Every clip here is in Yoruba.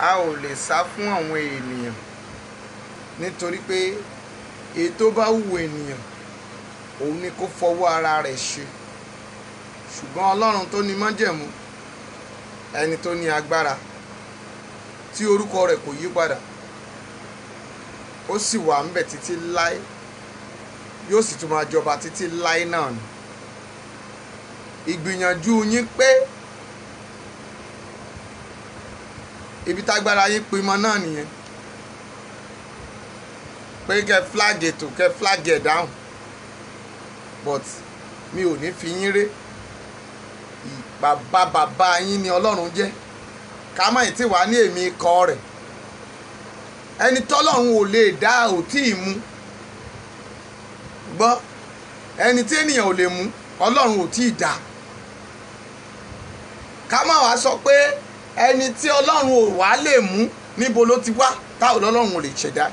a ò lè sá fún àwọn ènìyàn nítorí pé èyí tó bá wù ènìyàn òun ni kó fọwọ́ ara rẹ̀ ṣe, ṣùgbọ́n Ọlọ́run tó ní májẹ̀mú, ẹni tó ní agbára tí orúkọ rẹ̀ kò yí padà, ó sì wà ńbẹ̀ títí láé, yóò sì tún máa jọba títí láé náà ni. Ìgbìyànjú yín pé ibi tágbára yín pin mọ́ náà nìyẹn, pé kẹ́ flag ètò, kẹ́ flag ẹ̀ down, but mi ò ní fi yín ré. Bàbá yín ni Ọlọ́run jẹ́, ká má ì tí wàá ní èmi ikọ̀ rẹ̀. Ẹni tọ́lọ́run ò lè dá ò tí ì mú gbọ́, ẹni tí ènìyàn ò lè mú Ọlọ́run ò tí ì dá. Ká má wàá sọ pé ẹni tí Ọlọ́run ò wá lè mú níbo ló ti wá, táwọn Ọlọ́run ò lè ṣẹ̀dá.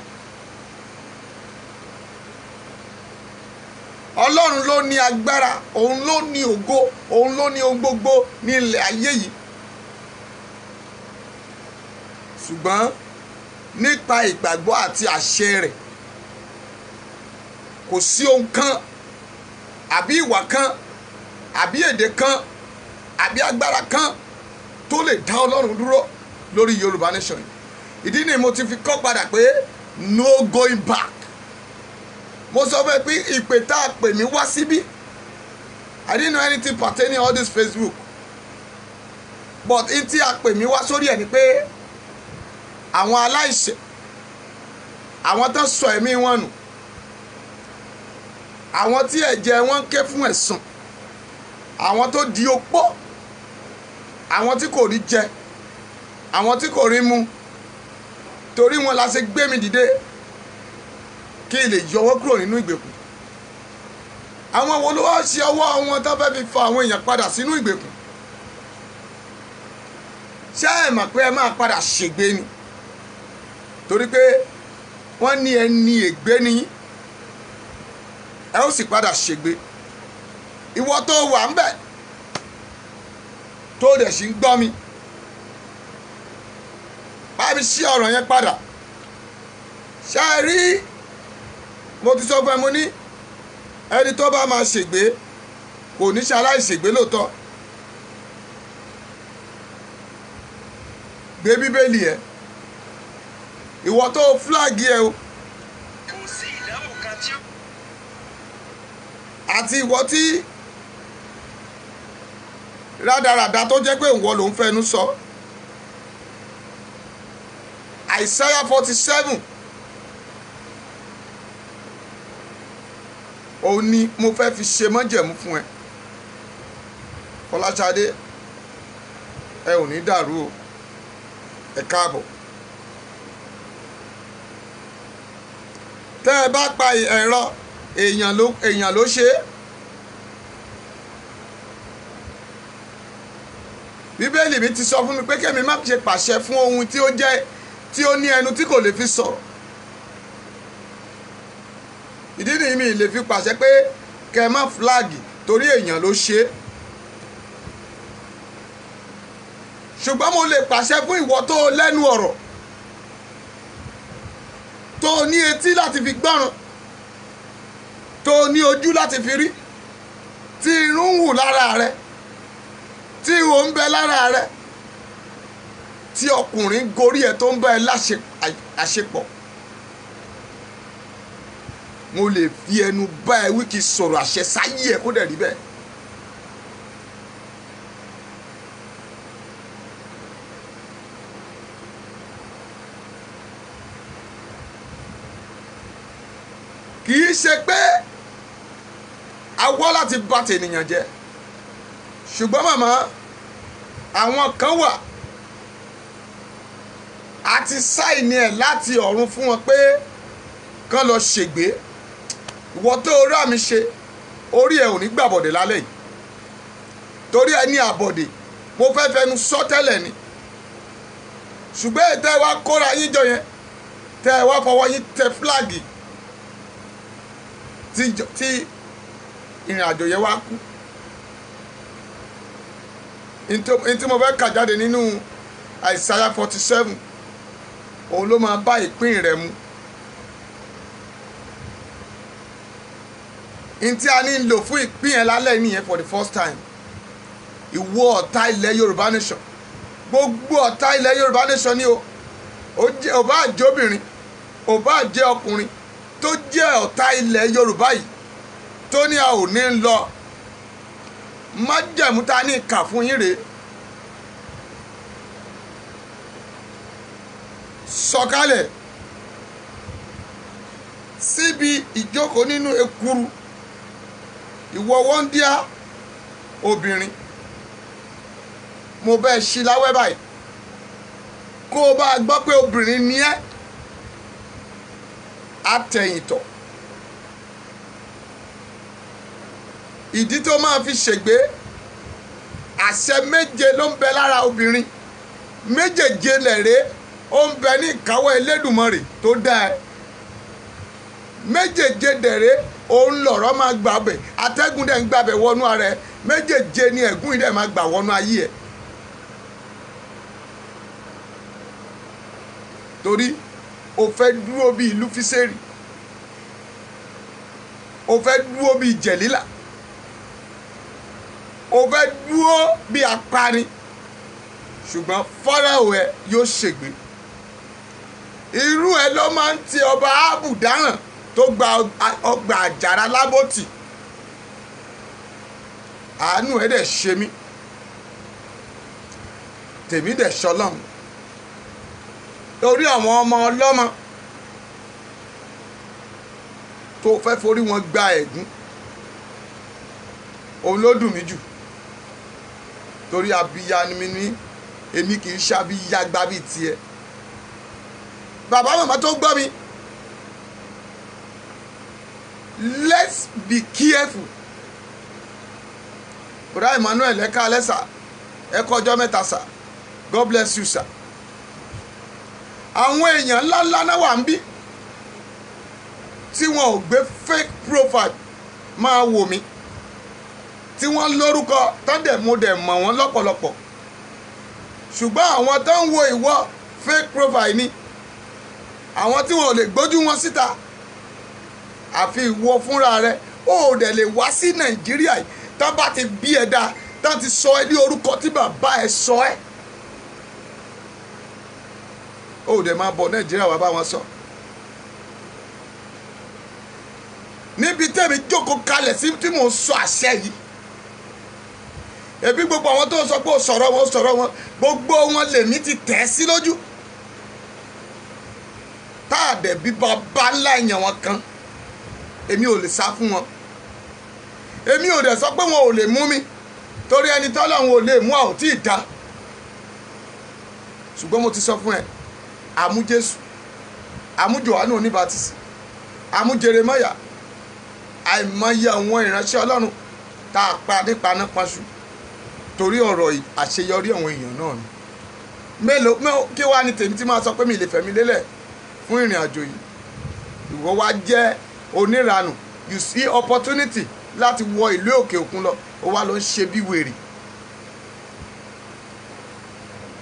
Ọlọ́run ló ní agbára, òun ló ní ògo, òun ló ní ohun gbogbo ní ilẹ̀ ayé yìí. Ṣùgbọ́n nípa ìgbàgbọ́ àti àṣẹ rẹ̀, kò sí ohun kan àbí ìwà kan àbí èdè kan àbí agbára kan tó lè dá Ọlọ́run dúró lórí Yorùbá nation yìí. Ìdí ni mo ti fi kọ́ padà pé no going back. Mo sọ fún ẹ pé ìpè tá a pè mí wá síbí, I didn't know anything pertaining all this Facebook, but n tí a pè mí wá sórí ẹ̀ ni pé àwọn aláìṣẹ̀, àwọn tó sọ ẹ̀mí wọn nù, àwọn tí ẹ̀jẹ̀ wọn ké fún ẹ̀san, àwọn tó di opó, àwọn tí kò rí jẹ, àwọn tí kò rí mu, torí wọn la ṣe gbé mi dìde kí lè yọwọ́ kúrò nínú ìgbèkùn. Àwọn wo ló wá ṣe ọwọ́ wọn tó fẹ́ fi fa àwọn èèyàn padà sínú ìgbèkùn? Ṣé ẹ mọ̀ pé ẹ máa padà ṣègbé ni? Torí pé wọ́n ní ẹni ègbé ni yín, ẹ ó sì padà ṣègbé. Ìwọ tó wà ń bẹ̀ tó dẹ̀ sì ń gbọ́ mi, bá mi ṣí ọ̀rọ̀ yẹn padà. Ṣé ẹ rí, mo ti sọ fún ẹ, mo ní ẹni tó bá máa ṣègbé kò ní ṣe aláìṣègbé lóòótọ́. Gbé bíbélì ẹ, ìwọ tó flag ẹ o, kò sí ìdáhùn kan tí ó. àti ìwọ tí rádaràda tó jẹ́ pé ìwọ ló ń fẹnu sọ. Isaiah 47 òun ni mo fẹ́ fi ṣe májẹ̀mú fún ẹ. Fọláṣadé, ẹ ò ní dàrú o, ẹ káàbọ̀. Tẹ́ ẹ bá pa ẹ̀rọ, èèyàn ló ṣe é. Bíbélì mi ti sọ fún mi pé kẹ́mi má ṣe pàṣẹ fún ohun tí ó ní ẹnu tí kò lè fi sọ̀rọ̀. Ìdí nìyí mi lè fi pàṣẹ pé kẹ́ má fúláàgì torí èèyàn ló ṣe é. Ṣùgbọ́n mo lè pàṣẹ fún ìwọ tó lẹ́nu ọ̀rọ̀, tó ní etí láti fi gbọ́ràn, tó ní ojú láti fi rí, tí irun ń wù lára rẹ, tí ihò ń bẹ lára rẹ, tí ọkùnrin gorí ẹ tó ń bá ẹ láṣepọ̀. Mo lè fi ẹnu bá ẹ wí kí sọ̀rọ̀ àṣẹ sáyé ẹ kó dẹ̀ rí bẹ́ẹ̀. Kì í ṣe pé a wá láti bà tènìyàn jẹ́, ṣùgbọ́n màmá, àwọn kan wà a ti sáìnì ẹ̀ láti ọ̀run fún wọn pé kán lọ ṣègbé. Ìwọ tó orí àmì ṣe, orí ẹ ò ní gbàbọ̀dẹ̀ lálẹ́ yìí, torí ẹ ní àbọ̀dẹ̀. Mo fẹ́ fẹnu sọ tẹ́lẹ̀ ni, ṣùgbọ́n ètò ẹ wá kóra yín jọ yẹn, tẹ ẹ wá fọwọ́ yín tẹ fúláàgì tí ìrìn àjò yẹn wá kú. Ntí mo fẹ́ kà jáde nínú Isaiah 47 òun ló máa bá ìpín rẹ̀ mu. n tí a ní lò fún ìpín yẹn lálẹ́ nìyẹn for the first time. Ìwọ ọ̀tá ilẹ̀ Yorùbá nation, gbogbo ọ̀tá ilẹ̀ Yorùbá nation ni o, ò bá jẹ́ obìnrin, ò bá jẹ́ ọkùnrin tó jẹ́ ọ̀tá ilẹ̀ Yorùbá yìí tó ní a ò ní lọ, májẹ̀mú ta ní ìkà fún yín rèé. Sọ̀kalẹ̀ síbi ìjókòó nínú ekuru, ìwọ wọ́ndíá obìnrin, mo bẹ́ẹ̀ ṣí láwẹ́ báyìí kó o bá gbọ́ pé obìnrin ni ẹ́, àtẹ̀yìntọ̀. Ìdí tó máa fi ṣègbé, àṣẹ méje ló ń bẹ lára obìnrin, méjèèje lẹ̀rẹ́ ó ń bẹ ní ìkáwọ́ Elédùmarè tó dá ẹ. Méjèèje dẹ̀rẹ́ òun lọ̀rọ̀ máa gbàbẹ̀, atẹ́gùn dẹ̀ ń gbàbẹ̀ wọnú ara ẹ, méjèèje ni ẹ̀gún yìí dẹ̀ máa gbà wọnú ayé ẹ. Torí o fẹ́ dúró bíi Lúfísẹ́rì, o fẹ́ dúró bíi Jẹ̀lílà, o fẹ́ dúró bíi apani, ṣùgbọ́n Fáráò ẹ yóò ṣègbé. Irú ẹ ló máa ń ti ọba Áhábù dáràn tó gba ọgbà àjàrà Lábótì. Àánú ẹ dẹ̀ ṣe mí, tèmi dẹ̀ ṣọlọ́run. Torí àwọn ọmọ ọlọ́mọ tó fẹ́ forí wọn gba ẹ̀gún, òun ló dùn mí jù. Torí abíyá ni mi ní, èmi kì í ṣàbíyá gbá bíi tiẹ̀. Bàbá màmá tó gbọ́ mi, let's be careful. Bùrá Emmanuel ẹ̀ka alẹ́ sà, ẹ̀kọ́ ọjọ́ mẹ́ta sà, God bless you sà. Àwọn èèyàn ńláńlá náà wà ń bí tí wọn ò gbé fake profile máa wò mí, tí wọ́n lórúkọ tọ́dẹ̀ mo dẹ̀ mọ̀ wọ́n lọ́pọ̀lọpọ̀. Ṣùgbọ́n àwọn tó ń wo ìwọ fake profile ni àwọn tí wọn ò lè gbójú wọn síta. Àfi ìwọ fúnra rẹ ó dẹ̀ lè wá sí Nàìjíríà yìí tán bá ti bí ẹ dáa, tán ti sọ ẹ ní orúkọ tí bàbá ẹ sọ ẹ. Ó dẹ̀ máa bọ̀ Nàìjíríà wá bá wọn sọ. Níbi tẹ́mi jókòó kalẹ̀ sí tí mò ń sọ àṣẹ yìí, ẹbí gbogbo àwọn tó sọ pé ó sọ̀rọ̀ wọn gbogbo wọn lèmi ti tẹ̀ sí lójú. Tá a dẹ̀ bí bàbá ńlá èèyàn wọn kan, èmi ò lè sá fún wọn. Èmi ò dẹ̀ sọ pé wọn ò lè mú mi, torí ẹni tọ́lọ́run ò lè mú a ò tí ì dá. Ṣùgbọ́n mo ti sọ fún ẹ, àmú Jésù, àmú Jòhánù oníbàtísì, àmú Jeremáyà, àìmọye àwọn ìránṣẹ́ Ọlọ́run tá a pa nípa náà pọ́nṣú torí ọ̀rọ̀ àṣeyọrí àwọn èèyàn náà ni. Mélòó kí wá ní tèmi tí máa sọ pé mi lè fẹ̀mí lélẹ̀ fún ìrìn àjò yìí. Ìwọ wá jẹ́ oníranù, you see opportunity láti wọ ìlú òkè òkun lọ, ó wá lọ ń ṣe bí wèrè.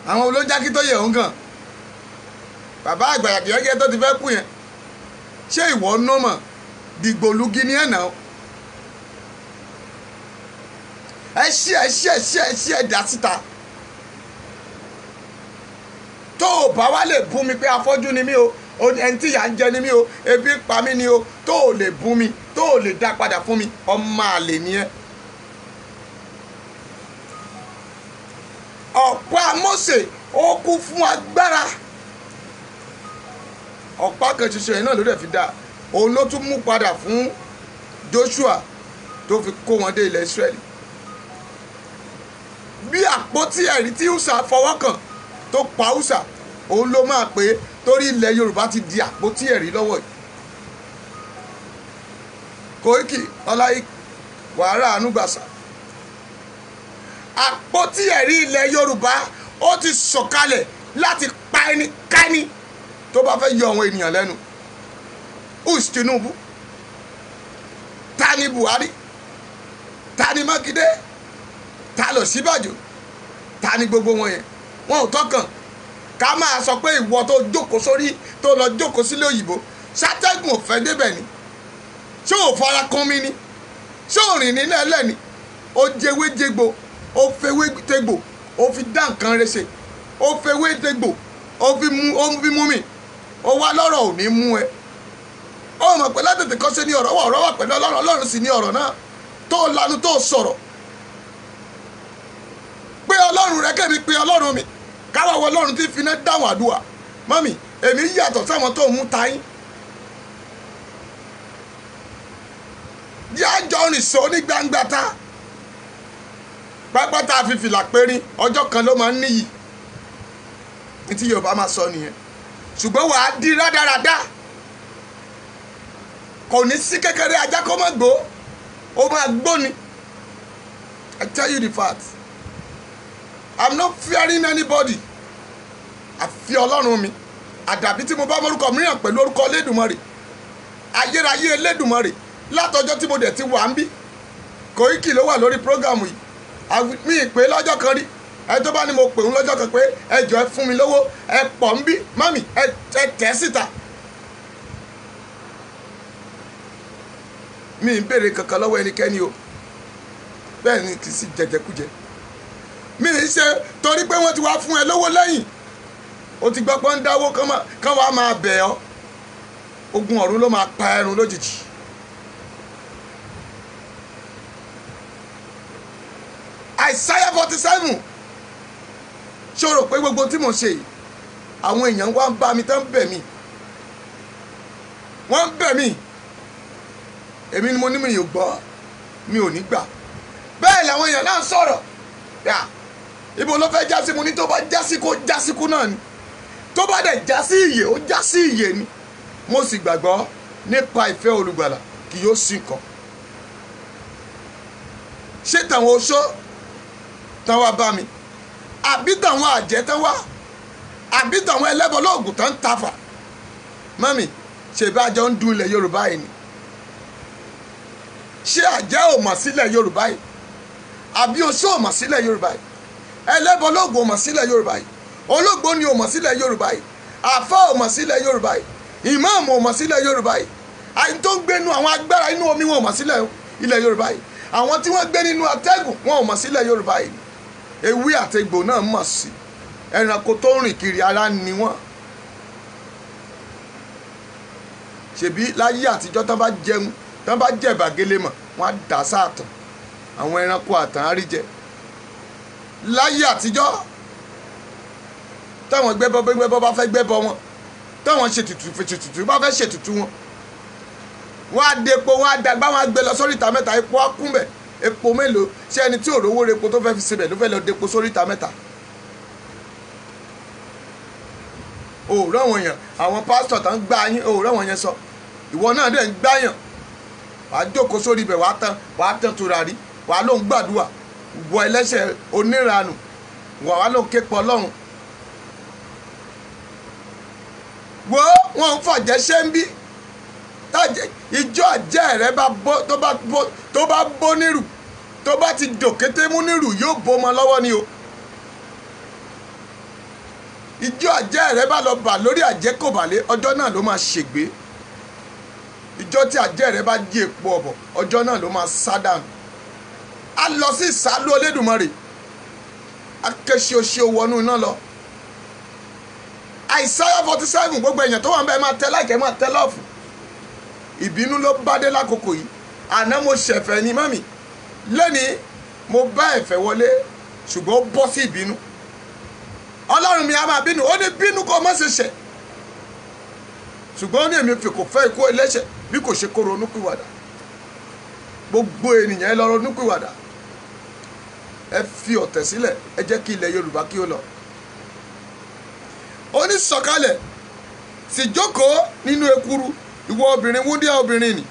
Àwọn olójákí tó yẹ òun gan, bàbá àgbàyà kìí tó ti fẹ́ kú yẹn, ṣé ìwọ nọ́mọ̀ dìgbòlugi ní ẹ̀nà? ẹ ṣí ẹ̀dá síta. Tó o bá wá lè bú mi pé afọ́jú ni mí o, ẹni tí ìyà ń jẹ ni mí o, ebi ń pa mí ni o, tó o lè bú mi, tó o lè dá padà fún mi, ọmọ àlè ni ẹ. Ọ̀pá Mósè ó kú fún agbára, ọ̀pá kan ṣoṣo yẹn náà ló dẹ̀ fi dá, òun ló tún mú padà fún Joshua tó fi kó wọn dé ilẹ̀ Israẹli. Bí àpótí ẹ̀rí tí Úsà fọwọ́ kàn tó pa Úsà, òun ló máa pè é, torí ilẹ̀ Yorùbá ti di àpótí ẹ̀rí lọ́wọ́ yìí. Kóìkì Ọláìkì wàhálà ànúgbàsà, àpótí ẹ̀rí ilẹ̀ Yorùbá ó ti sọ̀kalẹ̀ láti pa ẹnikẹ́ni tó bá fẹ́ yọ àwọn ènìyàn lẹ́nu. Us Tinubu, ta ni Buhari, ta ni Mákindé, ta lọ Ọ̀ṣínbàjò, ta ni gbogbo wọn yẹn? Wọn ò tọ́kàn. ká máa sọ pé ìwọ tó jókòó sórí tó lọ jókòó sílé òyìnbó ṣátẹ́gùn ò fẹ́ débẹ̀ ni ṣé ò fara kan mi ni ṣé ò rìn nílẹ̀ ẹlẹ́ ni ó jẹwé jẹgbò ó fewé tegbò ó fi dá nǹkan rẹ̀ ṣe ó fewé tegbò ó fi mú mi ó wá lọ́rọ̀ ò ní mú ẹ ó mọ̀ pé látètè kọ́ ṣe ní ọ̀rọ̀ wà pẹ̀lú ọlọ́run ọlọ́run sì ní ọ̀rọ̀ náà tó lanu tó sọ̀rọ̀ pé ọlọ́run rẹ kẹ́mi pé ọlọ́run mi káwá wọ ọlọ́run tí fi iná dáhùn àdúrà mọ́mì èmi yàtọ̀ sáwọn tó mú tayín yájọ́ rìn sọ ní gbangba ta pápá tá a fi fìlà pérín ọjọ́ kan ló máa ń níyì ní tí Yorùbá máa sọ nìyẹn ṣùgbọ́n wàá di rádaràda kò ní sí kékeré ajá kó má gbó ó máa gbó ni I tell you the fact I'm not fearing anybody àfi ọlọ́run mi àdàbí tí mo bá mórúkọ mìíràn pẹ̀lú orúkọ Elédùmarè ayérayé Elédùmarè látọjọ́ tí mo dẹ̀ ti wà ń bí Koiki ló wà lórí prógámù yìí mi ì pé lọ́jọ́ kan rí ẹ tó bá ní mo pè ń lọ́jọ́ kan pé ẹ jọ̀ọ́ ẹ fún mi lówó ẹ pọ̀ ń bí mami ẹ tẹ̀ síta mi ì béèrè kankan lọ́wọ́ ẹnikẹ́ni o bẹ́ẹ̀ ni kì í sì jẹjẹkújẹ mi ì ṣe torí pé wọ́n ti wá fún ẹ lówó lẹ́yìn o ti gbọ́ pé ń dáwó kán wàá máa bẹ̀ ọ́ ogun ọ̀run ló máa pa ẹrun lójijì Isaiah 47 ṣòro pé gbogbo tí mo ṣe yìí àwọn èèyàn wá ń bá mi tán bẹ̀ mí wọ́n ń bẹ̀ mí èmi ni mo ní mi ò gbọ́ mi ò ní gbà bẹ́ẹ̀ làwọn èèyàn náà sọ̀rọ̀ ibo ló fẹ́ jásí mo ní tó bá jásí kó jásíkú náà ni tó bá dẹ̀ jásí ìyè ó jásí ìyè ni mo sì gbàgbọ́ nípa ìfẹ́ olùgbàlà kì yóò sí nǹkan ṣé tàwọn oṣó tán wá bá mi àbí tàwọn àjẹ́ tán wá àbí tàwọn ẹlẹ́bọ lóògùn tán ń tafà mọ́mì ṣèbí àjọ ń dun ilẹ̀ Yorùbá yìí ni ṣé àjẹ́ ò mọ̀ sílẹ̀ Yorùbá yìí àbí oṣó ò mọ̀ sílẹ̀ Yorùbá yìí ẹlẹ́bọ lóògùn ò mọ̀ sílẹ̀ Yorùbá yìí olóògbó ni ò mọ̀ sílẹ̀ Yorùbá yìí àfá ò mọ̀ sílẹ̀ Yorùbá yìí ìmáàmù ò mọ̀ sílẹ̀ Yorùbá yìí àyìn tó ń gbénu àwọn agbára inú omi wọn ò mọ̀ sílẹ̀ ilẹ̀ Yorùbá yìí àwọn tí wọ́n gbé nínú atẹ́gùn wọn ò mọ̀ sílẹ̀ Yorùbá yìí ewé àtegbò náà mọ̀ sí ẹranko tó ń rìn kiri ara ni wọ́n ṣèbí láyé àtijọ́ tán bá jẹun tán bá jẹ bàgélé mọ̀ wọ́n á dà sáàtàn àwọn ẹranko àtàn á rí jẹ láyé àtijọ́ táwọn gbẹ́bọ́ bá fẹ́ gbẹ́bọ́ wọn táwọn ṣètùtù bá fẹ́ ṣètùtù wọn wọ́n á depo wọ́n á dàgbà wọ́n á gbé lọ sóríta mẹ́ta epo á kún bẹ̀ epo mélòó ṣé ẹni tí ò rówó repo tó fẹ́ fi sebẹ̀ ló fẹ́ lọ depo sóríta mẹ́ta òòrọ̀ wọn yẹn àwọn pásítọ̀ tán gbá yín òòrọ̀ wọn yẹn sọ ìwọ náà dẹ̀ ń gbáyàn wàá jókòó sórí ibẹ̀ wàá tán tùràrí wàá lóun gbàdúrà wọ ẹlẹ́ṣẹ̀ oníranù wàá lóun ké pọ̀ Ọlọ́run wo wọn ń fàjẹ́ ṣé ń bí ìjọ àjẹ́ rẹ tó bá bó nírù tó bá ti dòkété mú nírù yóò bó ọmọ lọ́wọ́ ni o ìjọ àjẹ́ rẹ bá lọ bà lórí àjẹkòbàlé ọjọ́ náà ló máa ṣègbé ìjọ tí àjẹ́ rẹ bá jí epo ọ̀bọ̀ ọjọ́ náà ló máa sá dànù a lọ sí ìsálú Olódùmarè akéṣeoṣe wọnú iná lọ Isaiah 47 gbogbo èèyàn tó wà ń bẹ máa tẹ láìkẹ́ máa tẹ lọ́ọ̀fù ìbínú ló bá dé lákòókò yìí àná mo ṣẹ̀fẹ̀ ní mọ́mì lónìí mo bá ẹ̀fẹ̀ wọlé ṣùgbọ́n ó bọ́ sí ìbínú Ọlọ́run mi á máa bínú ó ní bínú kó má ṣe ṣẹ̀ ṣùgbọ́n ó ní èmi kò fẹ́ ikú ẹlẹ́ṣẹ̀ bí kò ṣe kó ronúpìwàdà gbogbo ènìyàn ẹ lọ ronúpìwàdà ẹ fi ọ̀tẹ̀ sílẹ̀ ẹ jẹ́ kí ilẹ̀ Yorùbá kí ó lọ ó ní sọ̀kalẹ̀ sì jókòó nínú ekuru ìwọ obìnrin wúndíá obìnrin nì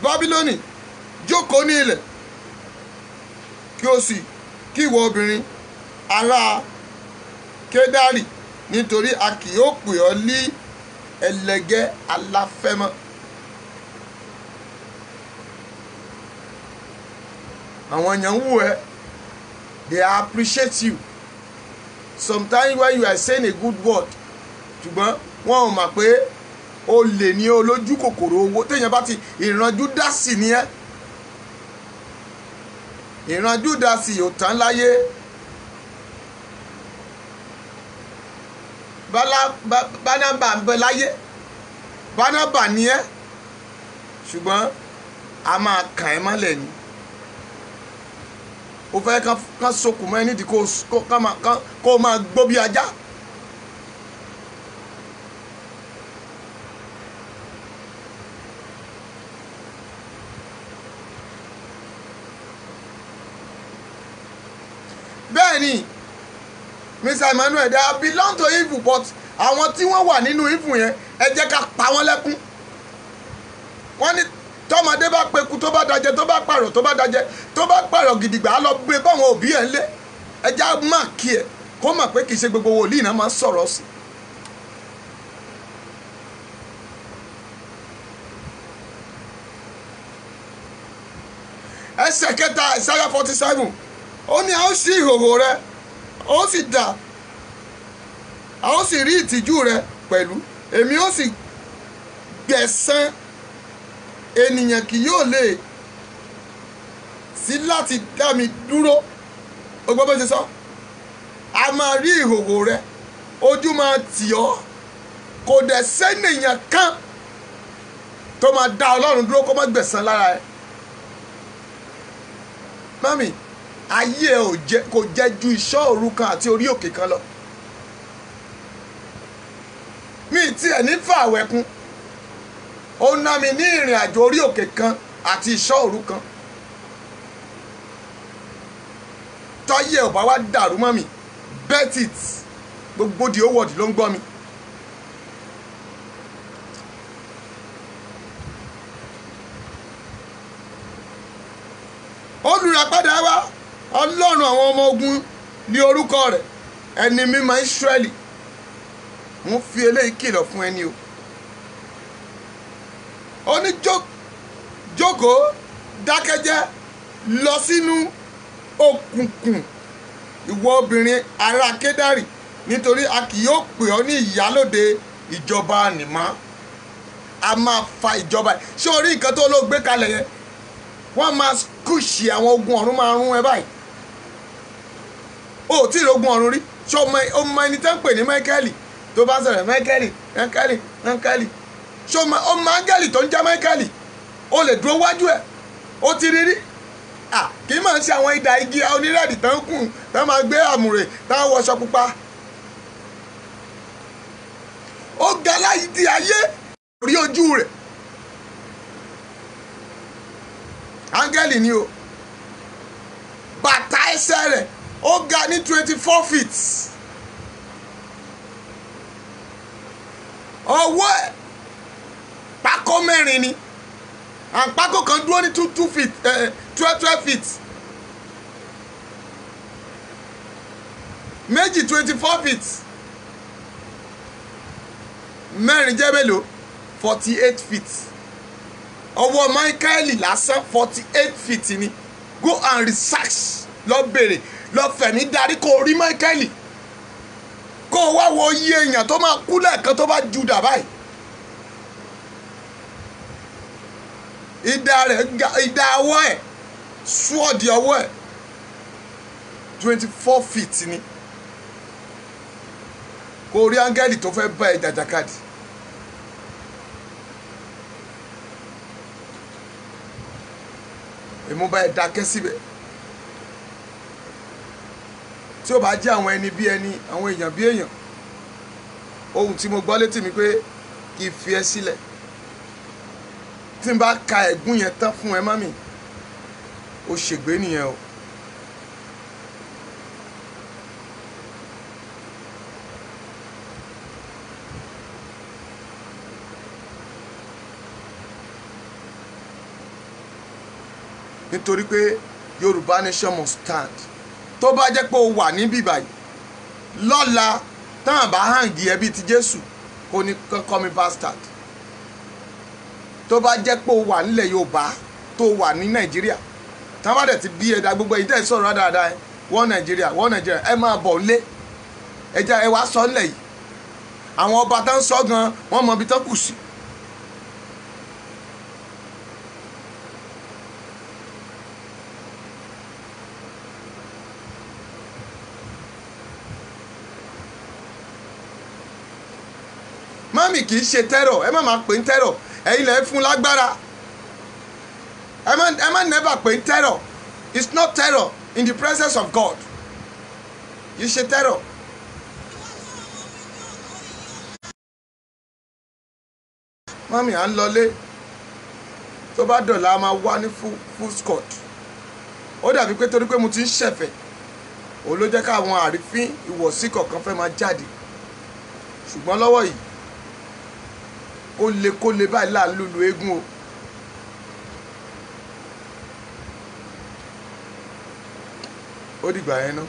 Bábílónì jókòó ní ilẹ̀ kí ìwọ obìnrin ará Kédárì nítorí a kì yóò pè ọ́ ní ẹlẹgẹ́ aláfẹ́mọ́ àwọn èèyàn ń wù ẹ́ they appreciate you sometimes when you are saying a good word ṣùgbọ́n wọn ò mọ̀ pé o lè ní olójú kòkòrò owó téèyàn bá ti ìrànjú dá sí ni ẹ́ ìrànjú dá sí ò tán láyé bánábà ń bẹ láyé bánábà ni ẹ́ ṣùgbọ́n a máa kàn ẹ́ mọ́lẹ̀ ni o fẹ́ kán sokùn mọ́ ẹ nídìí kó o máa gbó bí ajá. bẹ́ẹ̀ ni Mr. Emmanuel they belong to evil but àwọn tí wọ́n wà nínú evil yẹn ẹ jẹ́ ká pa wọ́n lẹ́kún wọ́n ní tọ́mọdé bá peku tó bá dajẹ tó bá pààrọ̀ tó bá dajẹ tó bá pààrọ̀ gidigba á lọ gbé báwọn òbí ẹ̀ ń lé ẹ já má kí ẹ kó mọ̀ pé kì í ṣe gbogbo wòlíì náà máa ń sọ̀rọ̀ sí. ẹsẹ̀ kẹta Isaiah 47 ó ní a ó ṣí ìhòhò rẹ ó sì dà a ó sì rí ìtìjú rẹ pẹ̀lú èmi ó sì gbẹ̀san ènìyàn kì yóò lè sí láti dá mi dúró o gbọ́ bó ṣe sọ a máa rí ìhòhò rẹ ojú máa tì ọ́ kò dẹ̀ sẹ́nìyàn kan tó máa dá Ọlọ́run dúró kó má gbẹ̀san lára ẹ̀ mami ayé ẹ kò jẹ́ ju ìṣọ́ òru kan àti orí òkè kan lọ mi tiẹ̀ ní fàwẹ̀kún ó ná mi ní ìrìn àjò orí òkè kan àti ìṣọ́ òru kan tọ́yẹ̀ ò bá wá dàrú mọ́ mi bet it gbogbo di ó wọ̀dì ló ń gbọ́ mi. olùràpadà wa Ọlọ́run àwọn ọmọ ogun ní orúkọ rẹ̀ ẹni mímọ́ Ísírẹ́lì mo fi eléyìí kìlọ̀ fún ẹni o ó ní jókòó dákẹ́jẹ́ lọ sínú òkùnkùn ìwọ obìnrin ará Kédárì nítorí a kì yóò pè ọ́ ní ìyálóde ìjọba nìmọ́ a máa fa ìjọba ṣé orí nǹkan tó ló gbé kalẹ̀ yẹn wọ́n máa kùsì àwọn ogun ọ̀run máa rún ẹ báyìí o tí ì rogun ọ̀run rí ṣé ọmọ ẹni tẹ́ ń pè ní Máíkẹ́lì tó bá sọ̀rọ̀ Máíkẹ́lì ṣé ọmọ áńgẹ́lì tó ń jẹ́ Máíkẹ́lì o lè dúró wájú ẹ̀ o ti rí rí kì í máa ń ṣe àwọn idà igi onírẹ̀dì tán ń kùn tán máa gbé àmùrè tán wọṣọ pupa ó ga láyé di ayé rí ojú rẹ̀ áńgẹ́lì ni o bàtà ẹsẹ̀ rẹ̀ ó ga ní 24 feet ọwọ́ ẹ̀ pákó mẹ́rin ni àpákó kan dúró ní 2 feet 12 feet méjì 24 feet mẹ́rin jẹ́ mélòó 48 feet ọwọ́ Máíkẹ́lì lásán 48 feet ni go and research lọ bèrè lọ fẹ̀mí darí kó rí Máíkẹ́lì kó wá wo iye èèyàn tó máa kú lẹ́ẹ̀kan tó bá ju dà báyìí ìdá ọwọ́ ẹ̀ sword ọwọ́ ẹ̀ 24 feet ni kó rí áńgẹ́lì tó fẹ́ bá ẹ jàjàkadì. èmo bá ẹ dákẹ́ síbẹ̀ tí ó bá jẹ́ àwọn ẹni bí ẹni àwọn èèyàn bí èèyàn ohun tí mo gbọ́ létí mi pé kì í fi ẹ́ sílẹ̀ tí n bá ka ẹ̀gún yẹn tán fún ẹ mami ó ṣègbé nìyẹn o. nítorí pé Yorùbá nation must stand tó bá jẹ́ pé o wà níbí báyìí lọ́la tán bá hàǹgì ẹbí ti Jésù kò ní kọ́ mi bastard tó bá jẹ́ pé o wà nílẹ̀ Yorùbá tó wà ní Nàìjíríà tán bá dẹ̀ ti bí ẹ̀dá gbogbo ẹ̀yìn tẹ̀ sọ̀rọ̀ dáadáa wọ́n Nàìjíríà ẹ máa bọ̀ lé ẹja ẹ wá sọ nílẹ̀ yìí àwọn ọba tó ń sọ gan wọ́n mọ ibi tó kù sí. mami kì í ṣe tẹ́rọ̀ ẹ má máa pè ń tẹ́rọ̀ ẹ̀yin lẹ́ fún lágbára ẹ má never pè ń tẹ́rọ̀ it's not terror in the presence of God kì í ṣe tẹ́rọ̀. mami à ń lọlé tó bá dọ̀la a máa wá ní full squad ó dàbí pé torí pé mo ti ń ṣẹ̀fẹ̀ òun ló jẹ́ káwọn àrífín ìwọ̀sí kọ̀ọ̀kan fẹ́ máa jáde ṣùgbọ́n lọ́wọ́ yìí kólekóle báyìí là ń lùlù eégún o. ó dìgbà yẹn ná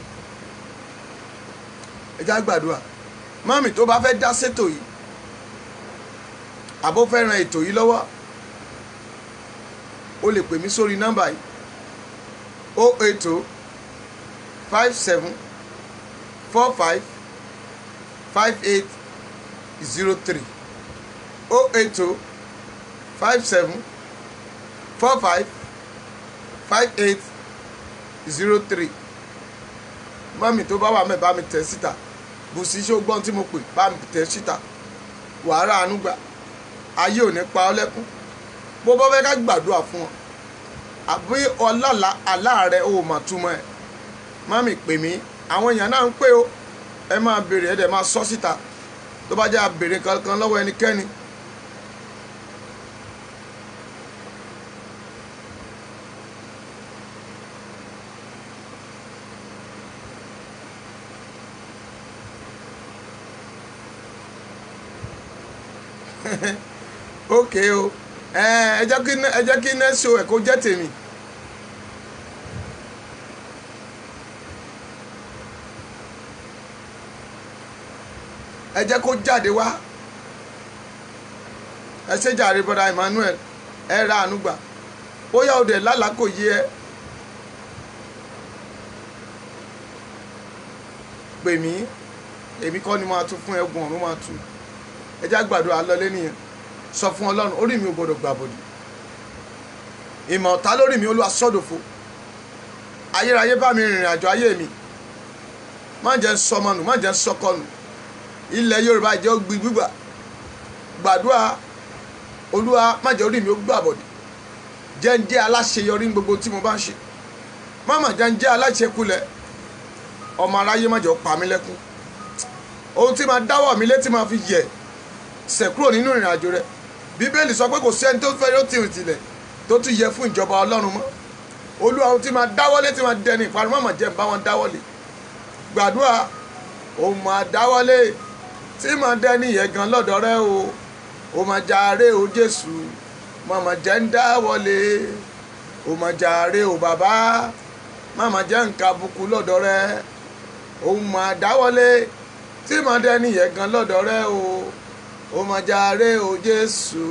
ẹ já gbàdúrà mami tó bá fẹ́ dá sétò yìí àbó fẹ́ ran ètò yìí lọ́wọ́ o lè pè mí sórí nọ́mbà yìí 080 57 45 58 03 080 57 45 58 03 mami tó bá wà mẹ́ bá mi tẹ̀ síta bùsí ṣé o gbọ́n tí mo pè bá mi tẹ̀ síta wàhálà àánú gbà ayé ò ní pa ọ́ lẹ́kún bó bá fẹ́ ká gbàdúrà fún ọ àbí ọlọ́la aláàrẹ ò mà túmọ̀ ẹ̀ mami pè mí àwọn èèyàn náà ń pè ó ẹ máa béèrè ẹ dẹ̀ máa sọ síta tó bá jẹ́ àbèrè kankan lọ́wọ́ ẹnikẹ́ni. ok o ẹ jẹ́ kí next show ẹ̀ kó jẹ́ tèmi. ẹ jẹ́ kó jáde wá ẹ ṣe jàre brother Emmanuel ẹ ra àánú gbà ó yá òde lálàá kò yé ẹ pè mí èmi kọ́ ni máa tún fún ẹgùn ọ̀run máa tún ẹ jẹ́ àgbàdo àlọ́lé nìyẹn sọ fún Ọlọ́run orí mi ò gbọdọ̀ gbàbọ̀dì ìmọ̀ ọ̀tá lórí mi Olúwa sọ́dọ̀fo ayérayé bá mi rìnrìn àjò ayé mi má jẹ́ sọmọnù má jẹ́ sọkọnù ilẹ̀ Yorùbá jẹ́ gbígbà gbàdúrà Olúwa má jẹ́ orí mi ó gbàbọ̀dì jẹ́ ń jẹ́ aláṣeyọrí ní gbogbo tí mo bá ń ṣe má mà jẹ́ ń jẹ́ aláṣekulẹ̀ ọmọ aráyé má jẹ́ ó pa mí lẹ́kún ohun tí máa dáwọ́ mi létí máa fi yẹ̀ sẹ̀ kúrò nínú ìrìn àjò rẹ̀ Bíbélì sọ pé kò sí ẹni tó fẹ́ yóò tìrìn tilẹ̀ tó tún yẹ fún ìjọba Ọlọ́run mọ́ Olúwa ohun tí máa dáwọ́lé tí máa dẹni ìparun má mà jẹ́ bá wọn dáwọ́lé gbàdúrà ohun máa dáwọ́lé tí máa dẹni ìyẹ̀gàn lọ́dọ̀ rẹ o máa jàre o Jésù màmá jẹ́ ń dáwọ́lé o máa jàre o bàbá màmá jẹ́ nǹkan àbùkù lọ́dọ̀ rẹ ohun máa dáwọ́lé tí máa dẹni ìyẹ̀gàn lọ́dọ̀ rẹ o máa jàre o Jésù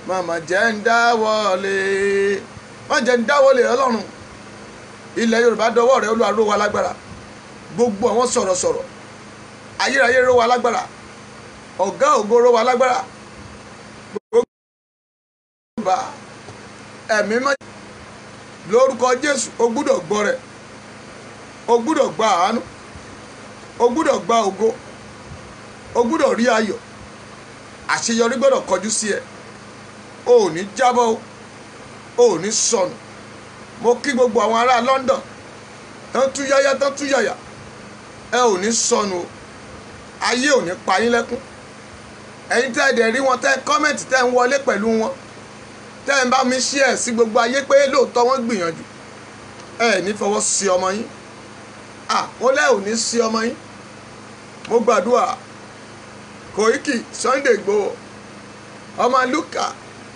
màmá jẹ́ ń dáwọ́lé má jẹ́ ń dáwọ́lé Ọlọ́run ilẹ̀ Yorùbá dọwọ́ rẹ Olúwa ró wa lágbára gbogbo àwọn sọ̀rọ̀sọ̀rọ̀ ayérayé ró wa lágbára ọ̀gá ògo ró wa lágbára gbogbo Yorùbá ẹ̀mí má lórúkọ Jésù o gbúdọ̀ gbọ́ rẹ̀ o gbúdọ̀ gba àánú o gbúdọ̀ gba ògo o gbúdọ̀ rí ayọ̀ àṣeyọrí gbọ́dọ̀ kọjú sí ẹ o ò ní jábọ́ o ò ní sọnù mo kí gbogbo àwọn ará London tán tú yáyá tán tú yàyà ẹ ò ní sọnù o ayé ò ní pa yín lẹ́kún ẹ̀yin tẹ́ ẹ dẹ̀ rí wọn tẹ́ kọ́mẹ̀ntì tẹ́ ń wọlé pẹ̀lú wọn tẹ́ ẹ bá mi share sí gbogbo ayé pé lóòótọ́ wọ́n gbìyànjú ẹ ní fọwọ́ sí ọmọ yín wọ́n lẹ́ ò ní sí ọmọ yín mo gbàdúrà Koiki Sunday Igboho ọmọ Luka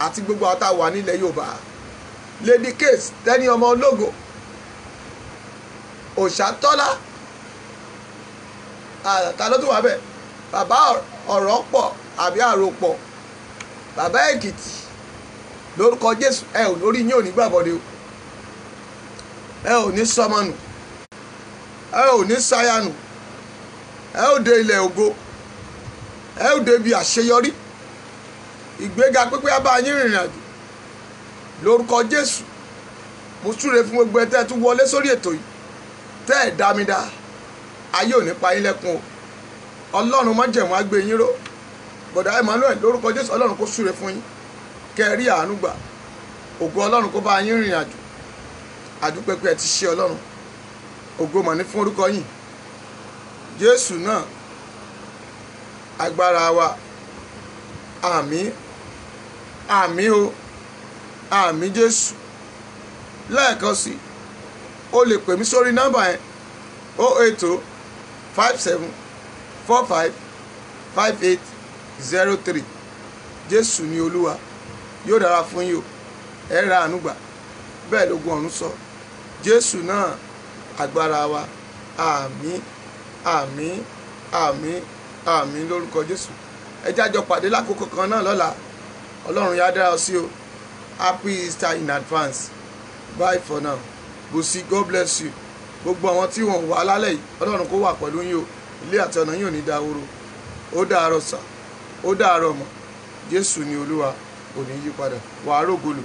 àti gbogbo àwọn tá a wà nílẹ̀ Yorùbá Lady Case Tẹ́ni ọmọ ológo Òṣàtọ́lá ta ló tún wà bẹ́ẹ̀ bàbá ọ̀rọ̀ pọ̀ àbí àròpọ̀ bàbá Èkìtì lórúkọ Jésù ẹ ò lórí yín ò ní gbàbọ̀dé o ẹ ò ní sọmọnù ẹ ò ní sáyànù ẹ ó dé ilẹ̀ ògo, ẹ ó dé ibi àṣeyọrí, ìgbéga pípé á bá yín rìnrìn àjò lórúkọ Jésù. Mo súre fún gbogbo ẹ tẹ́ ẹ tún wọlé sórí ètò yìí tẹ́ ẹ dá mi dá, ayé ò ní pa yín lẹ́kún o. Ọlọ́run májẹ̀mú á gbé yín ró. Bọ̀dá Emmanuel lórúkọ Jésù, Ọlọ́run kó súre fún yín kẹ́ ẹ rí àánú gbà. Ògo Ọlọ́run kó bá yín rìnrìn àjò. Àdúpẹ́ pé ẹ ti ṣe Ọlọ́run. Ògo mà ní fún orúkọ yín. Jésù náà agbára wa. Àmín, àmín o, àmín Jésù. Lẹ́ẹ̀kan sí, o lè pè mí sórí nọ́mbà yẹn 08057455803. Jésù ni Olúwa. Yóò dára fún yín o, ẹ ra àánú gbà. Bẹ́ẹ̀ lógun ọ̀run sọ. Jésù náà agbára wa. Àmín, àmín, àmín, àmín lórúkọ Jésù. Ẹ jájọ pàdé lákòókò kan náà lọ́la. Ọlọ́run yá dára sí o. Happy Easter in advance. Bye for now. Busi, God bless you. Gbogbo àwọn tí wọ́n wà lálẹ́ yìí, Ọlọ́run kó wà pẹ̀lú yín o. Ilé àti ọ̀nà yín ò ní dahoro. Ó dàárọ̀ sà, ó dàárọ̀ mọ́. Jésù ni Olúwa, kò ní yí padà. Wàá rògolo.